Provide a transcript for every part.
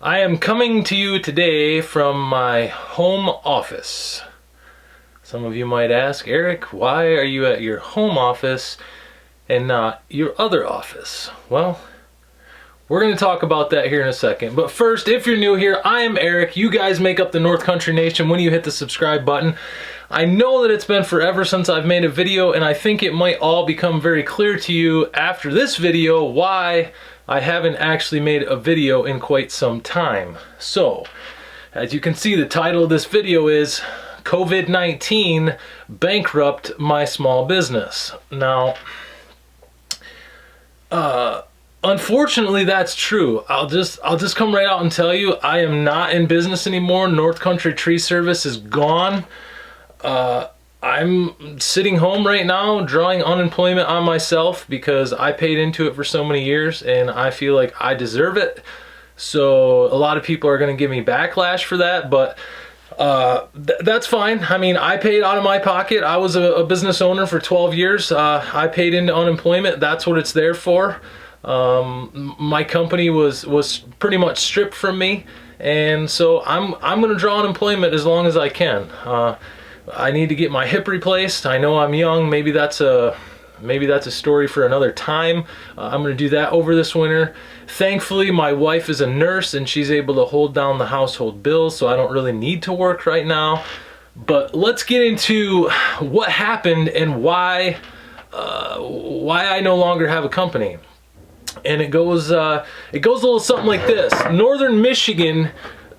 I am coming to you today from my home office. Some of you might ask, Eric, why are you at your home office and not your other office? Well, we're going to talk about that here in a second. But first, if you're new here, I am Eric. You guys make up the North Country Nation when you hit the subscribe button. I know that it's been forever since I've made a video, and I think it might all become very clear to you after this video why I haven't actually made a video in quite some time. So, as you can see, the title of this video is COVID-19 Bankrupt My Small Business. Now, unfortunately, that's true. I'll just come right out and tell you, I am not in business anymore. North Country Tree Service is gone. I'm sitting home right now drawing unemployment on myself because I paid into it for so many years and I feel like I deserve it. So a lot of people are going to give me backlash for that, but that's fine. I mean, I paid out of my pocket. I was a business owner for 12 years. I paid into unemployment. That's what it's there for. My company was pretty much stripped from me, and so I'm going to draw unemployment as long as I can. I need to get my hip replaced. I know I'm young. Maybe that's a story for another time. I'm going to do that over this winter. Thankfully, my wife is a nurse and she's able to hold down the household bills, so I don't really need to work right now. But let's get into what happened and why I no longer have a company. And it goes a little something like this. Northern Michigan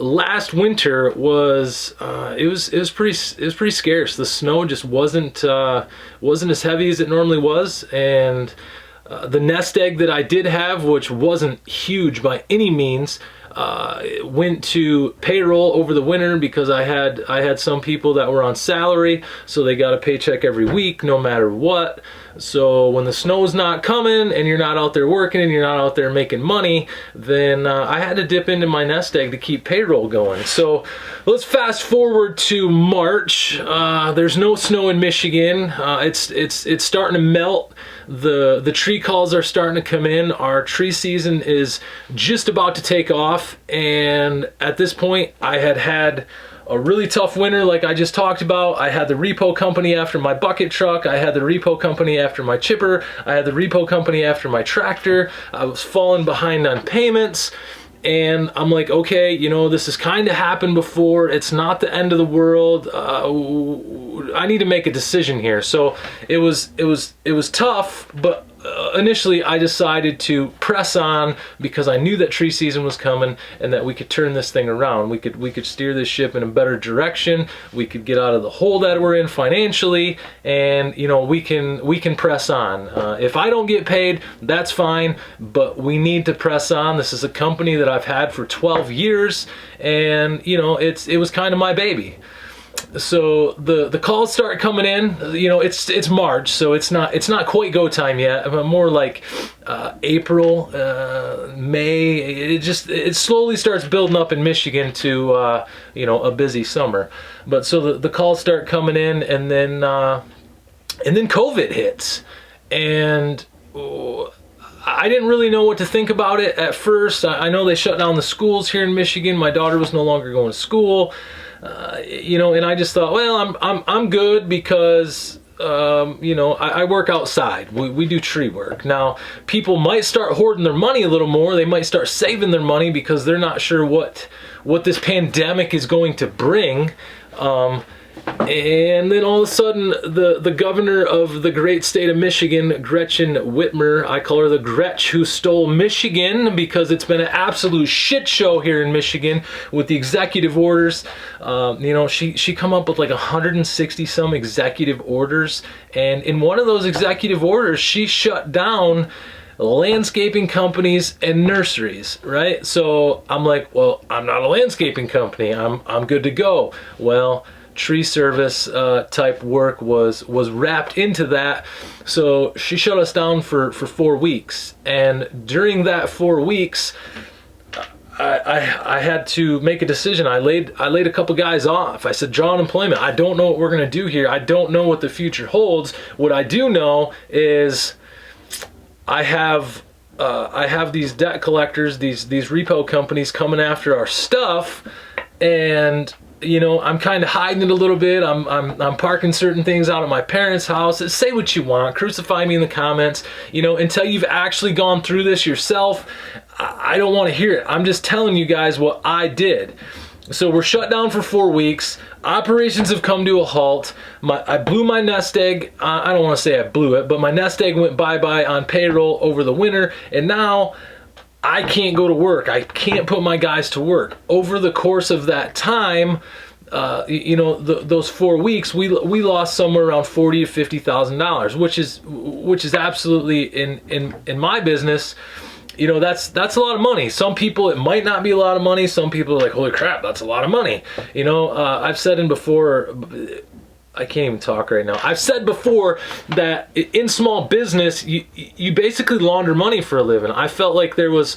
last winter was pretty scarce. The snow just wasn't as heavy as it normally was, and the nest egg that I did have, which wasn't huge by any means, went to payroll over the winter because I had some people that were on salary, so they got a paycheck every week no matter what. So when the snow's not coming and you're not out there working and you're not out there making money, then I had to dip into my nest egg to keep payroll going. So let's fast forward to March. There's no snow in Michigan. It's starting to melt. The tree calls are starting to come in. Our tree season is just about to take off, and at this point I had a really tough winter like I just talked about. I had the repo company after my bucket truck. I had the repo company after my chipper. I had the repo company after my tractor. I was falling behind on payments. And I'm like, okay, you know, this has kind of happened before. It's not the end of the world. I need to make a decision here. So it was tough, but initially I decided to press on because I knew that tree season was coming and that we could turn this thing around. We could steer this ship in a better direction. We could get out of the hole that we're in financially, and you know, we can press on. If I don't get paid, that's fine, but we need to press on. This is a company that I've had for 12 years, and you know, it was kind of my baby. So the calls start coming in. You know, it's March, so it's not quite go time yet, but more like April, May. It slowly starts building up in Michigan to you know, a busy summer. But so the calls start coming in, and then COVID hits, and I didn't really know what to think about it at first. I know they shut down the schools here in Michigan. My daughter was no longer going to school. You know, and I just thought, well, I'm good because you know, I work outside. We do tree work. Now, people might start hoarding their money a little more. They might start saving their money because they're not sure what this pandemic is going to bring. And then all of a sudden, the governor of the great state of Michigan, Gretchen Whitmer, I call her the Gretch who stole Michigan, because it's been an absolute shit show here in Michigan with the executive orders. You know, she come up with like 160 some executive orders, and in one of those executive orders, she shut down landscaping companies and nurseries, right? So I'm like, well, I'm not a landscaping company. I'm good to go. Well, tree service type work was wrapped into that, so she shut us down for 4 weeks. And during that 4 weeks, I had to make a decision. I laid a couple guys off. I said, draw unemployment. I don't know what we're gonna do here. I don't know what the future holds. What I do know is I have I have these debt collectors, these repo companies coming after our stuff, and you know, I'm kind of hiding it a little bit. I'm parking certain things out at my parents' house. Say what you want, crucify me in the comments, you know, until you've actually gone through this yourself. I don't want to hear it. I'm just telling you guys what I did. So we're shut down for 4 weeks. Operations have come to a halt. I blew my nest egg. I don't want to say I blew it, but my nest egg went bye-bye on payroll over the winter, and now I can't go to work. I can't put my guys to work. Over the course of that time, you know, those 4 weeks, we lost somewhere around $40,000 to $50,000, which is absolutely in my business. You know, that's a lot of money. Some people, it might not be a lot of money. Some people are like, holy crap, that's a lot of money. You know, I've said before, I can't even talk right now. I've said before that in small business, you basically launder money for a living. I felt like there was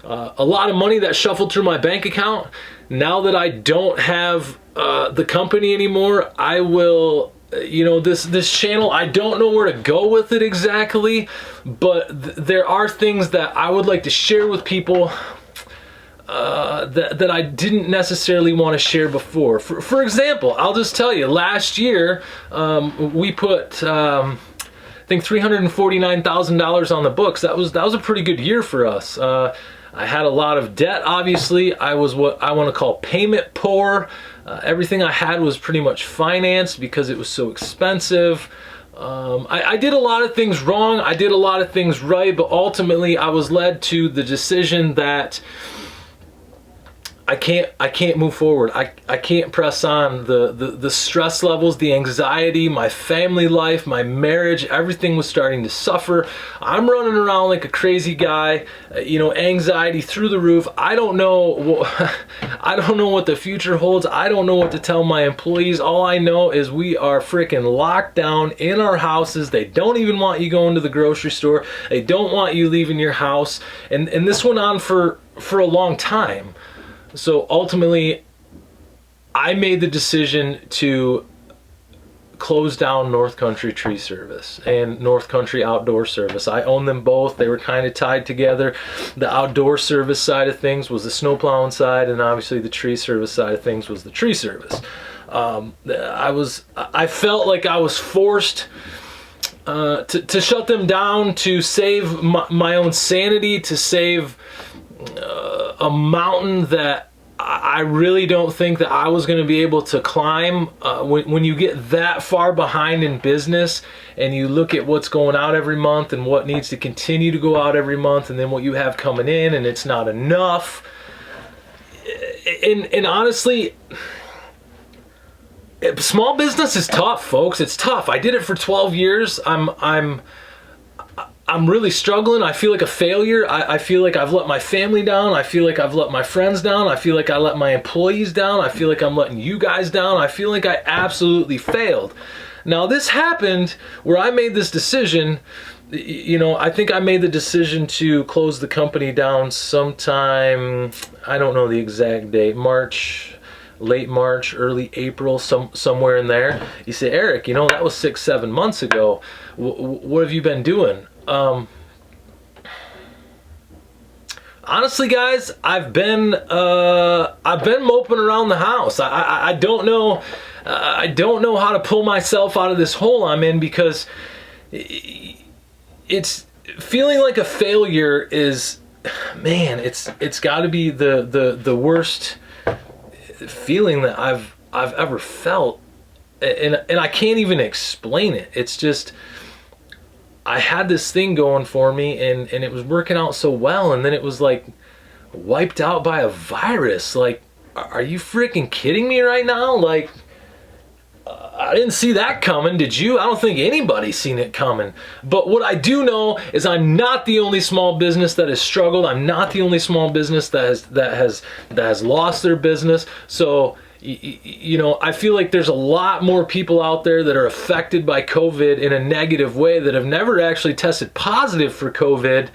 a lot of money that shuffled through my bank account. Now that I don't have the company anymore, I will, you know, this channel, I don't know where to go with it exactly, but there are things that I would like to share with people that I didn't necessarily want to share before. For example, I'll just tell you, last year we put I think $349,000 on the books. That was a pretty good year for us. I had a lot of debt, obviously. I was what I want to call payment poor. Everything I had was pretty much financed because it was so expensive. I did a lot of things wrong. I did a lot of things right, but ultimately I was led to the decision that I can't move forward. I can't press on. The stress levels, the anxiety, my family life, my marriage, everything was starting to suffer. I'm running around like a crazy guy, you know, anxiety through the roof. I don't know I don't know what the future holds. I don't know what to tell my employees. All I know is we are freaking locked down in our houses. They don't even want you going to the grocery store. They don't want you leaving your house. And this went on for a long time. So ultimately, I made the decision to close down North Country Tree Service and North Country Outdoor Service. I own them both. They were kind of tied together. The outdoor service side of things was the snow plowing side, and obviously the tree service side of things was the tree service. I felt like I was forced to shut them down, to save my own sanity, to save a mountain that I really don't think that I was going to be able to climb. When you get that far behind in business and you look at what's going out every month and what needs to continue to go out every month, and then what you have coming in, and it's not enough. And honestly, small business is tough, folks. It's tough. I did it for 12 years. I'm really struggling. I feel like a failure. I feel like I've let my family down. I feel like I've let my friends down. I feel like I let my employees down. I feel like I'm letting you guys down. I feel like I absolutely failed. Now, this happened where I made this decision. You know, I think I made the decision to close the company down sometime, I don't know the exact date, late March, early April, somewhere in there. You say, Eric, you know, that was 6-7 months ago. What have you been doing? Honestly, guys, I've been moping around the house. I don't know how to pull myself out of this hole I'm in, because it's feeling like a failure is, man, it's got to be the worst feeling that I've ever felt, and I can't even explain it. It's just, I had this thing going for me, and it was working out so well, and then it was like wiped out by a virus. Like, are you freaking kidding me right now? Like, I didn't see that coming. Did you? I don't think anybody's seen it coming. But what I do know is I'm not the only small business that has struggled. I'm not the only small business that has lost their business. So, you know, I feel like there's a lot more people out there that are affected by COVID in a negative way, that have never actually tested positive for COVID,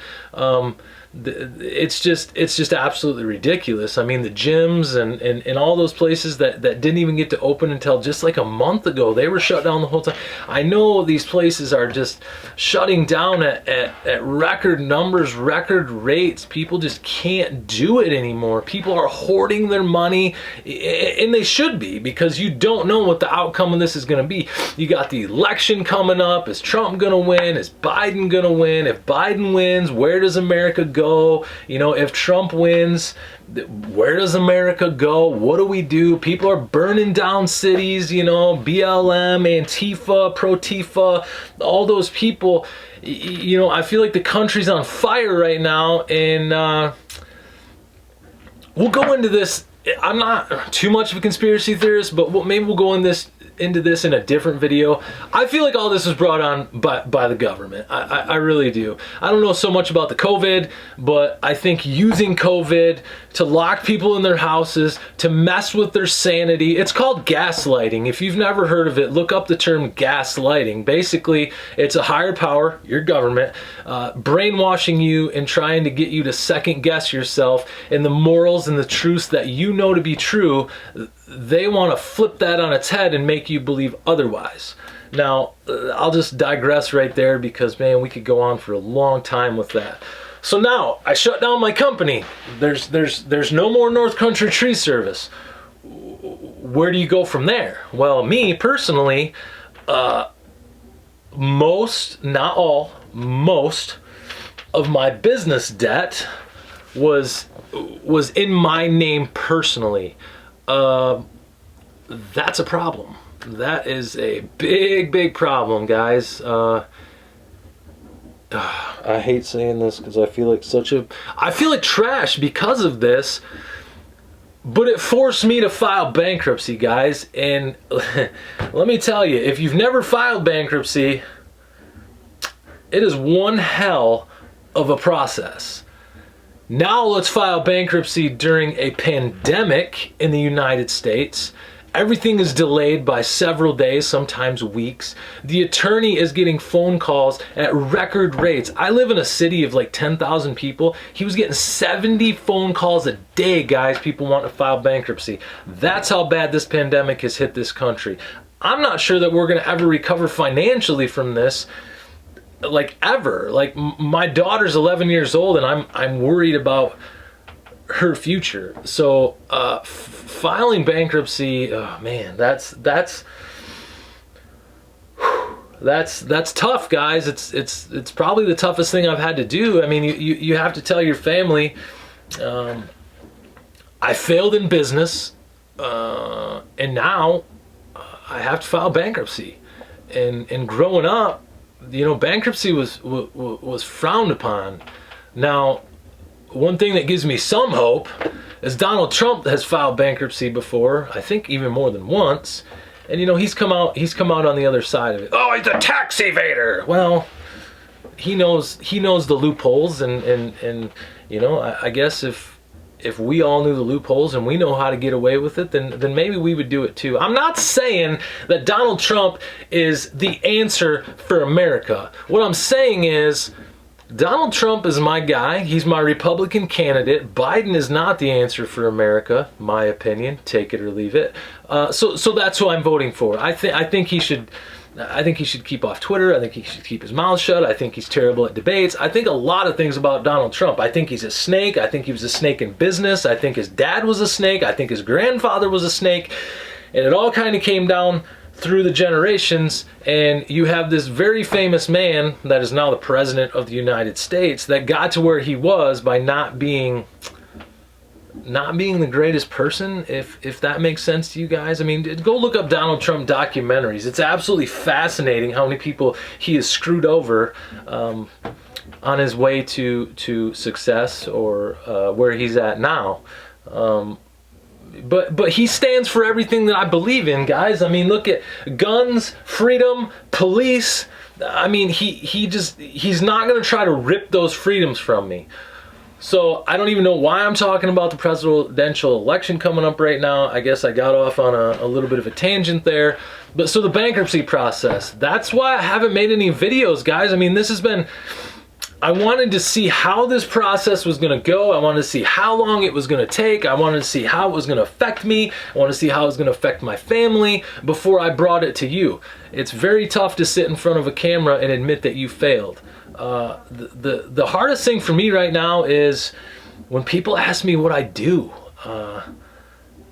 it's just absolutely ridiculous. I mean, the gyms and all those places that didn't even get to open until just like a month ago, they were shut down the whole time. I know these places are just shutting down at record numbers, record rates. People just can't do it anymore. People are hoarding their money, and they should be, because you don't know what the outcome of this is going to be. You got the election coming up. Is Trump going to win? Is Biden going to win? If Biden wins, where does America go? You know, if Trump wins, where does America go? What do we do? People are burning down cities, you know, BLM, Antifa, Pro-Tifa, all those people. You know, I feel like the country's on fire right now, and we'll go into this. I'm not too much of a conspiracy theorist, but maybe we'll go into this in a different video. I feel like all this was brought on by the government. I really do. I don't know so much about the COVID, but I think using COVID to lock people in their houses, to mess with their sanity. It's called gaslighting. If you've never heard of it, look up the term gaslighting. Basically, it's a higher power, your government, brainwashing you and trying to get you to second guess yourself and the morals and the truths that you know to be true. They want to flip that on its head and make you believe otherwise. Now, I'll just digress right there, because, man, we could go on for a long time with that. So now, I shut down my company. There's no more North Country Tree Service. Where do you go from there? Well, me, personally, most, not all, most of my business debt was in my name personally. That's a problem. That is a big problem, guys. I hate saying this because I feel like trash because of this, but it forced me to file bankruptcy, guys. And let me tell you, if you've never filed bankruptcy, it is one hell of a process. Now let's file bankruptcy during a pandemic in the United States. Everything is delayed by several days, sometimes weeks. The attorney is getting phone calls at record rates. I live in a city of like 10,000 people. He was getting 70 phone calls a day, guys, people want to file bankruptcy. That's how bad this pandemic has hit this country. I'm not sure that we're going to ever recover financially from this, like ever. Like, my daughter's 11 years old, and I'm worried about her future. So filing bankruptcy, oh man, that's tough, guys. It's probably the toughest thing I've had to do. I mean, you have to tell your family, I failed in business, and now I have to file bankruptcy. And growing up, you know, bankruptcy was frowned upon. Now, one thing that gives me some hope is Donald Trump has filed bankruptcy before, I think even more than once, and you know, he's come out on the other side of it. Oh, he's a tax evader. Well, he knows the loopholes, and you know, I guess if we all knew the loopholes and we know how to get away with it, then maybe we would do it too. I'm not saying that Donald Trump is the answer for America. What I'm saying is, Donald Trump is my guy. He's my Republican candidate. Biden is not the answer for America, my opinion. Take it or leave it. So that's who I'm voting for. I think he should keep off Twitter. I think he should keep his mouth shut. I think he's terrible at debates. I think a lot of things about Donald Trump. I think he's a snake. I think he was a snake in business. I think his dad was a snake. I think his grandfather was a snake. And it all kind of came down through the generations, and you have this very famous man that is now the president of the United States that got to where he was by not being the greatest person, if that makes sense to you guys. I mean, go look up Donald Trump documentaries. It's absolutely fascinating how many people he has screwed over on his way to success, or where he's at now. But he stands for everything that I believe in, guys. I mean, look at guns, freedom, police. I mean, he's not going to try to rip those freedoms from me. So I don't even know why I'm talking about the presidential election coming up right now. I guess I got off on a little bit of a tangent there. But so the bankruptcy process, that's why I haven't made any videos, guys. I mean, this has been, I wanted to see how this process was going to go. I wanted to see how long it was going to take. I wanted to see how it was going to affect me. I wanted to see how it was going to affect my family before I brought it to you. It's very tough to sit in front of a camera and admit that you failed. The hardest thing for me right now is when people ask me what I do.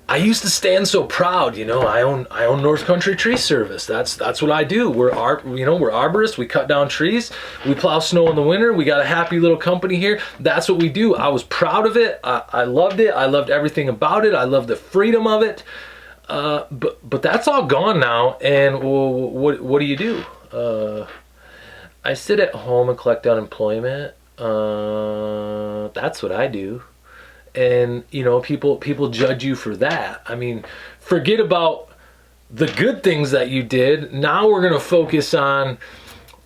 I used to stand so proud, you know. I own North Country Tree Service. That's what I do. We're arborists. We cut down trees. We plow snow in the winter. We got a happy little company here. That's what we do. I was proud of it. I loved it. I loved everything about it. I loved the freedom of it. But that's all gone now. And what do you do? I sit at home and collect unemployment. That's what I do. And you know, people judge you for that. I mean, forget about the good things that you did. Now we're going to focus on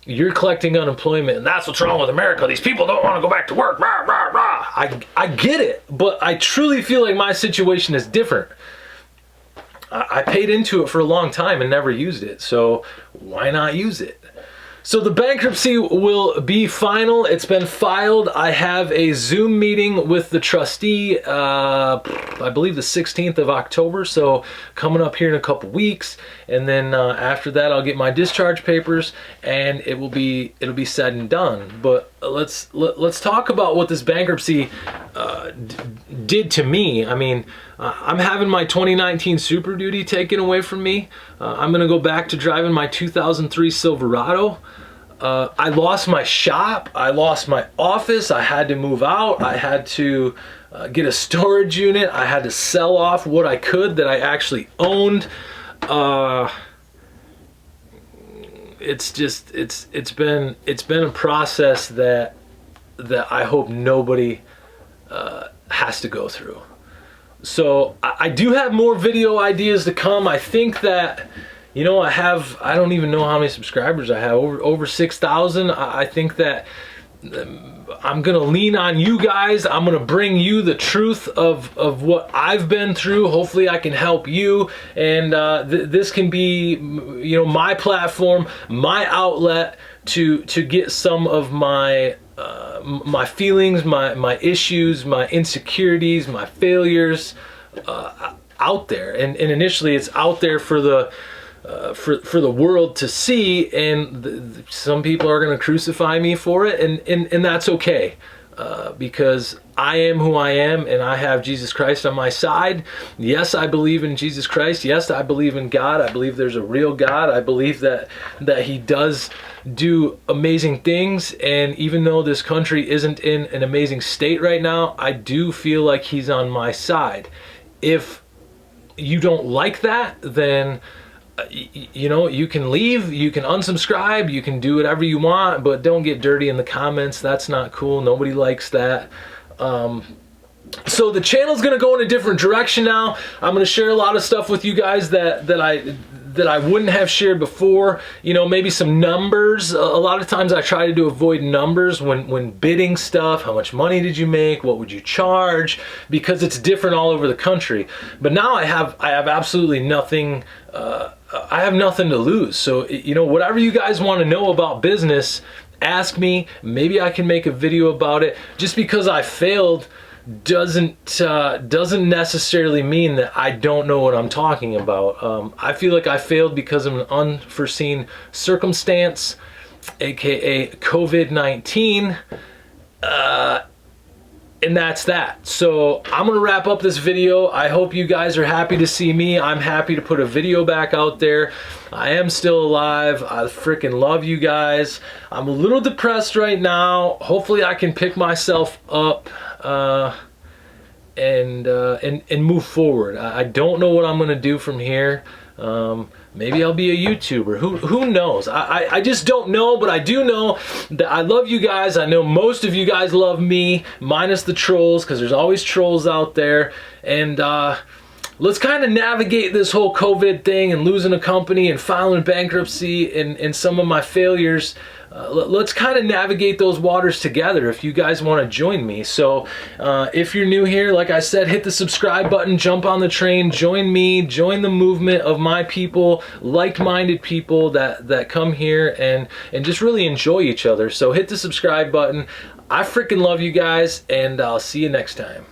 you're collecting unemployment, and that's what's wrong with America. These people don't want to go back to work. Rah, rah, rah. I get it, but I truly feel like my situation is different. I paid into it for a long time and never used it, so why not use it? So the bankruptcy will be final. It's been filed. I have a Zoom meeting with the trustee, I believe the 16th of October, so coming up here in a couple weeks. And then after that, I'll get my discharge papers, and it'll be said and done. But let's talk about what this bankruptcy did to me. I mean, I'm having my 2019 Super Duty taken away from me. I'm gonna go back to driving my 2003 Silverado. I lost my shop. I lost my office. I had to move out. I had to get a storage unit. I had to sell off what I could that I actually owned. It's been a process that I hope nobody has to go through. So I do have more video ideas to come. I think that, you know, I don't even know how many subscribers I have, over 6,000. I think that I'm gonna lean on you guys. I'm gonna bring you the truth of what I've been through. Hopefully I can help you, and this can be, you know, my platform, my outlet to get some of my my feelings, my issues, my insecurities, my failures out there. And initially it's out there for the world to see, and some people are going to crucify me for it, and that's okay, because I am who I am, and I have Jesus Christ on my side. Yes, I believe in Jesus Christ. Yes, I believe in God. I believe there's a real God. I believe that He does do amazing things, and even though this country isn't in an amazing state right now, I do feel like He's on my side. If you don't like that, then you know, you can leave, you can unsubscribe, you can do whatever you want, but don't get dirty in the comments. That's not cool. Nobody likes that. So the channel's gonna go in a different direction now. I'm gonna share a lot of stuff with you guys that I wouldn't have shared before. You know, maybe some numbers. A lot of times I try to avoid numbers when bidding stuff. How much money did you make? What would you charge? Because it's different all over the country. But now I have absolutely nothing. I have nothing to lose. So, you know, whatever you guys want to know about business, ask me. Maybe I can make a video about it. Just because I failed doesn't necessarily mean that I don't know what I'm talking about. I feel like I failed because of an unforeseen circumstance, aka COVID-19, and that's that. So I'm gonna wrap up this video. I hope you guys are happy to see me. I'm happy to put a video back out there. I am still alive. I freaking love you guys. I'm a little depressed right now. Hopefully I can pick myself up and move forward. I don't know what I'm gonna do from here. Maybe I'll be a YouTuber. Who knows? I just don't know, but I do know that I love you guys. I know most of you guys love me, minus the trolls, because there's always trolls out there. And let's kind of navigate this whole COVID thing and losing a company and filing bankruptcy and some of my failures. Let's kind of navigate those waters together if you guys want to join me. So if you're new here, like I said, hit the subscribe button, jump on the train, join me, join the movement of my people, like-minded people that come here and just really enjoy each other. So hit the subscribe button. I freaking love you guys, and I'll see you next time.